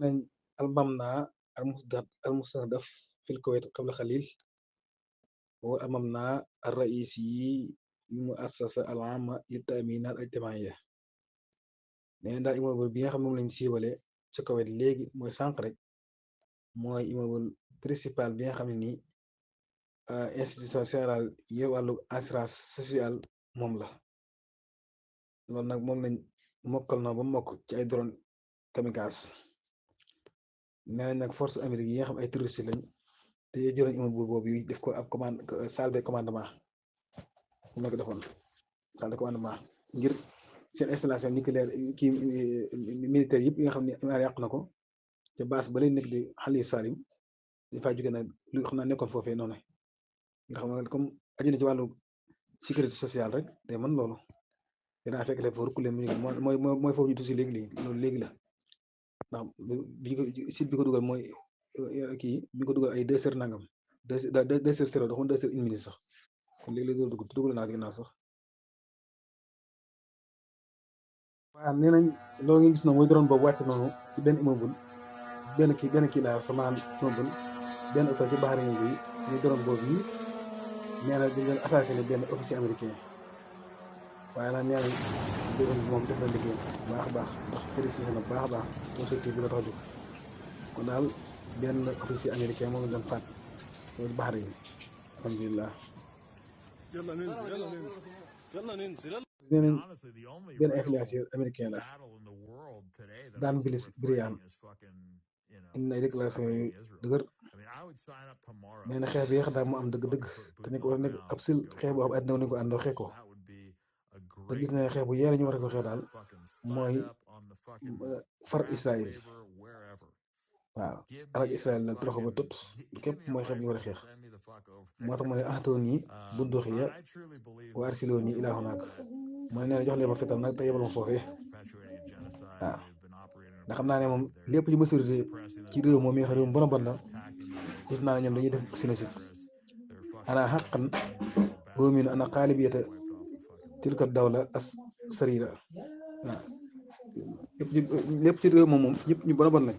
نحن ألممنا المستهدف في الكويت قبل قليل هو الممنع الرئيسي للمؤسسة العامة للتأمين الاجتماعية nee daal immeuble bi nga xam moom lañ siiwale ci Koweït léegi mooy sànq rek mooy immeuble principal bi nga xam ne nii institution générale yi wàllu assurance sociale moom la loolu nag moom lañ mokkal na ba mokk ci ay drone kamikaze nee nañ nag force amérique yi nga xam ay terroriste lañ te jëloon immeuble boobu yi def ko ab commande salle de commandement moom la ko defoon salle de commandement ngir seen installation nucléaire kii militaire yëpp yi nga xam ne Iran yàq na ko te base ba lay nekk di xali Salim dafaa jóge nag lu xam naa nekkoon foofee noonu nga xam ne comme aju na ci wàllu sécurité sociale rek day mën loolu dinaa fekk le foofu reculer mooy foofu ñu tusi léegi loolu léegi la ndax bi ñu ko site bi ko dugal mooy kii bi ñu ko dugal ay 2 heures nangam 2 heures 0 dafa 2 heures 1 minute sax kon léegi la doon dugg dugal naa ginnaaw sax waaw nee nañ loolu nga gis noonu mooy drone boobu wàcc noonu ci benn immeuble benn kii laa sama immeuble benn hôtel ci Bahreïn bi muy drone boobu yi nee na dañ leen assassiné benn officier américain waaye nag nee nañ drone bi moom def na liggéeyam baax a baax ndax précisé na baax a baax moom secteur bi ko tax a jóg kon daal benn officier américain moom lañ doon faat loolu Bahreïn alhamdulilah nee nañ benn influenceur américain la daan bilis Brian indi na ay déclaration yu dëgër nee na xeex bi yéex daal mu am dëgg-dëgg te nekk war a nekk ab sil xeex boo xam àddina war nañu ko àndoo xeex ko te gis na xeex bu yéex ñu war a ko xeex daal mooy far Israël waaw alak Israël la toroxo ba tot képp mooy xeex bi ñu war a xeex moo tax mu ne ahtooni bunduxiya wa arsilooni ilaa hunaak mooy nee na jox leen ma fetal nag te yebal ma foofee waaw ndax xam naa ne moom lépp li majorité ci réew moom mi nga xam réew bon la gis naa ne ñoom dañuy def génocide ana xaqan u'minu anna xaalibiyata tilka dawla as sarira waaw lépp ci réew moom ñëpp ñu bon lañ